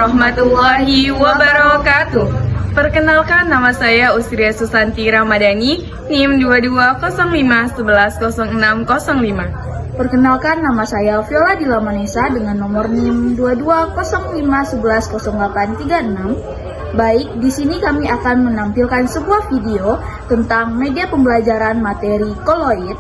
warahmatullahi wabarakatuh. Perkenalkan, nama saya Usria Susanti Ramadhani, NIM 2205110605. Perkenalkan, nama saya Viola Dila Manesa dengan nomor NIM 2205110836. Baik, di sini kami akan menampilkan sebuah video tentang media pembelajaran materi koloid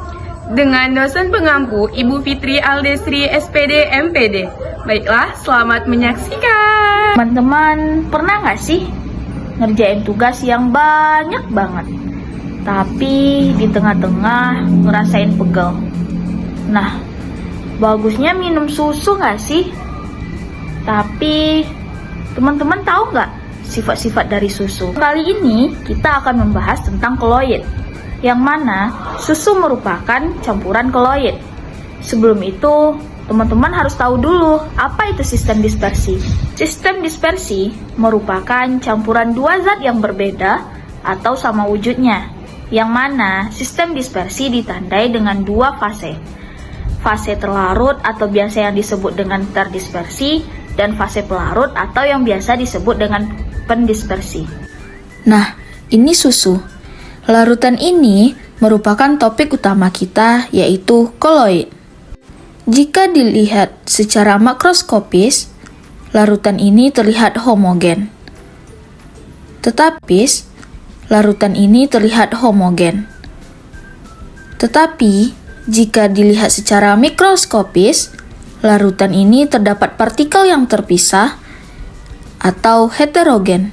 dengan dosen pengampu Ibu Fitri Aldesri SPD MPD. Baiklah, selamat menyaksikan. Teman-teman, pernah nggak sih ngerjain tugas yang banyak banget, tapi di tengah-tengah ngerasain pegel? Nah, bagusnya minum susu nggak sih? Tapi teman-teman tahu nggak sifat-sifat dari susu? Kali ini kita akan membahas tentang koloid, yang mana susu merupakan campuran koloid. Sebelum itu, teman-teman harus tahu dulu apa itu sistem dispersi. Sistem dispersi merupakan campuran dua zat yang berbeda atau sama wujudnya, yang mana sistem dispersi ditandai dengan dua fase. Fase terlarut atau biasa yang disebut dengan terdispersi, dan fase pelarut atau yang biasa disebut dengan pendispersi. Nah, ini susu. Larutan ini merupakan topik utama kita, yaitu koloid. Jika dilihat secara makroskopis, larutan ini terlihat homogen. Tetapi, jika dilihat secara mikroskopis, larutan ini terdapat partikel yang terpisah atau heterogen.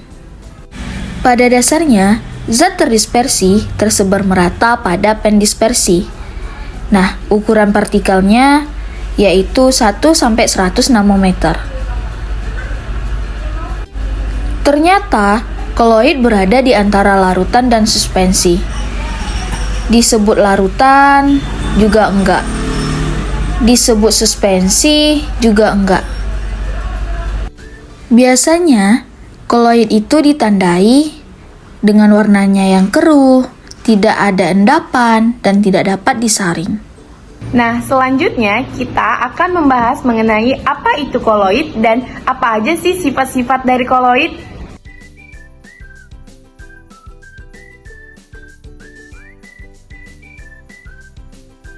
Pada dasarnya, zat terdispersi tersebar merata pada pendispersi. Nah, ukuran partikelnya yaitu 1-100 nanometer. Ternyata, koloid berada di antara larutan dan suspensi. Disebut larutan juga enggak. Disebut suspensi juga enggak. Biasanya, koloid itu ditandai dengan warnanya yang keruh, tidak ada endapan, dan tidak dapat disaring. Nah, selanjutnya kita akan membahas mengenai apa itu koloid dan apa aja sih sifat-sifat dari koloid.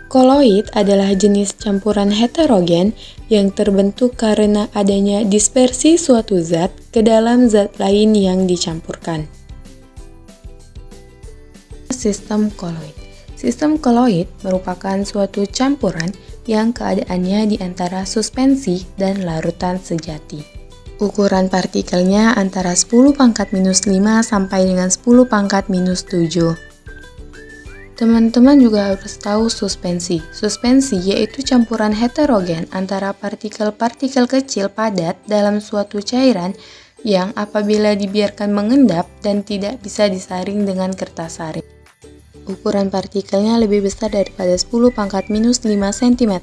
Koloid adalah jenis campuran heterogen yang terbentuk karena adanya dispersi suatu zat ke dalam zat lain yang dicampurkan. Sistem koloid. Sistem koloid merupakan suatu campuran yang keadaannya di antara suspensi dan larutan sejati. Ukuran partikelnya antara 10⁻⁵ sampai dengan 10⁻⁷. Teman-teman juga harus tahu suspensi. Suspensi yaitu campuran heterogen antara partikel-partikel kecil padat dalam suatu cairan yang apabila dibiarkan mengendap dan tidak bisa disaring dengan kertas saring. Ukuran partikelnya lebih besar daripada 10⁻⁵ cm.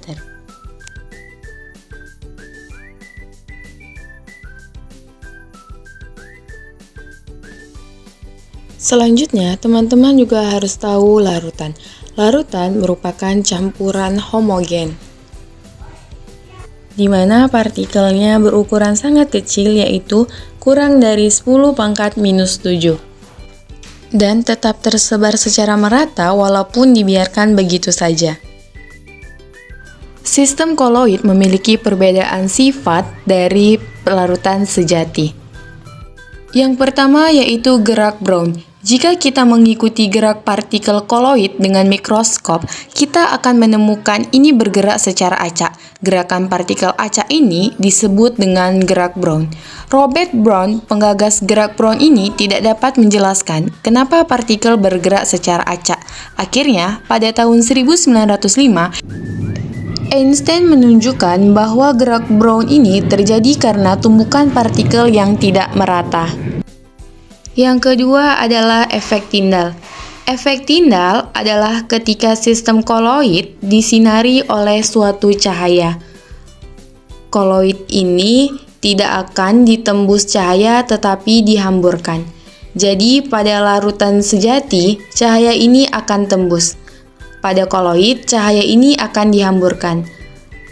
Selanjutnya, teman-teman juga harus tahu larutan. Larutan merupakan campuran homogen, di mana partikelnya berukuran sangat kecil, yaitu kurang dari 10⁻⁷, dan tetap tersebar secara merata walaupun dibiarkan begitu saja. Sistem koloid memiliki perbedaan sifat dari larutan sejati. Yang pertama yaitu gerak Brown. Jika kita mengikuti gerak partikel koloid dengan mikroskop, kita akan menemukan ini bergerak secara acak. Gerakan partikel acak ini disebut dengan gerak Brown. Robert Brown, penggagas gerak Brown ini, tidak dapat menjelaskan kenapa partikel bergerak secara acak. Akhirnya, pada tahun 1905, Einstein menunjukkan bahwa gerak Brown ini terjadi karena tumbukan partikel yang tidak merata. Yang kedua adalah efek Tyndall. Efek Tyndall adalah ketika sistem koloid disinari oleh suatu cahaya. Koloid ini tidak akan ditembus cahaya tetapi dihamburkan. Jadi pada larutan sejati, cahaya ini akan tembus. Pada koloid, cahaya ini akan dihamburkan.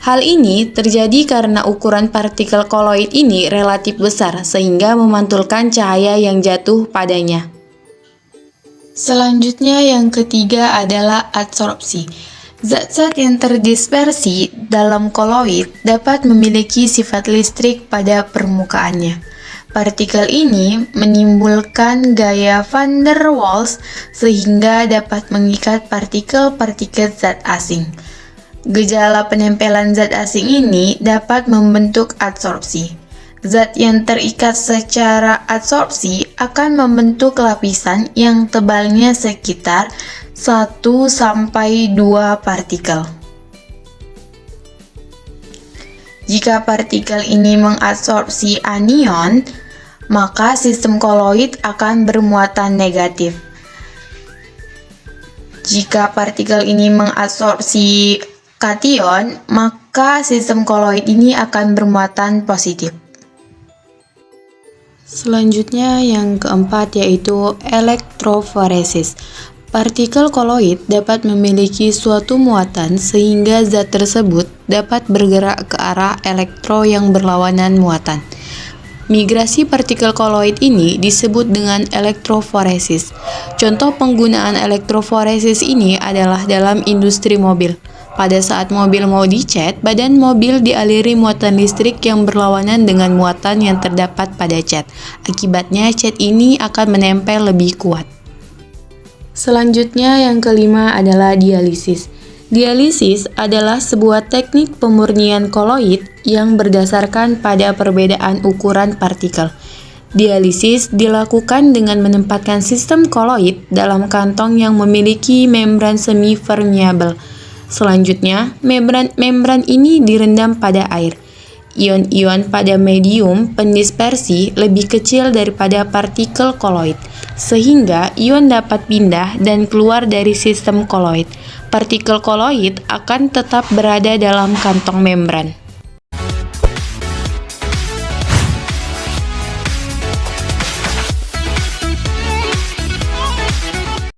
Hal ini terjadi karena ukuran partikel koloid ini relatif besar sehingga memantulkan cahaya yang jatuh padanya. Selanjutnya yang ketiga adalah adsorpsi. Zat-zat yang terdispersi dalam koloid dapat memiliki sifat listrik pada permukaannya. Partikel ini menimbulkan gaya van der Waals sehingga dapat mengikat partikel-partikel zat asing. Gejala penempelan zat asing ini dapat membentuk adsorpsi. Zat yang terikat secara adsorpsi akan membentuk lapisan yang tebalnya sekitar 1-2 partikel. Jika partikel ini mengadsorpsi anion, maka sistem koloid akan bermuatan negatif. Jika partikel ini mengadsorpsi kation, maka sistem koloid ini akan bermuatan positif. Selanjutnya yang keempat yaitu elektroforesis. Partikel koloid dapat memiliki suatu muatan sehingga zat tersebut dapat bergerak ke arah elektro yang berlawanan muatan. Migrasi partikel koloid ini disebut dengan elektroforesis. Contoh penggunaan elektroforesis ini adalah dalam industri mobil. Pada saat mobil mau dicat, badan mobil dialiri muatan listrik yang berlawanan dengan muatan yang terdapat pada cat. Akibatnya, cat ini akan menempel lebih kuat. Selanjutnya yang kelima adalah dialisis. Dialisis adalah sebuah teknik pemurnian koloid yang berdasarkan pada perbedaan ukuran partikel. Dialisis dilakukan dengan menempatkan sistem koloid dalam kantong yang memiliki membran semi-permeabel. Selanjutnya, membran ini direndam pada air. Ion-ion pada medium pendispersi lebih kecil daripada partikel koloid, sehingga ion dapat pindah dan keluar dari sistem koloid. Partikel koloid akan tetap berada dalam kantong membran.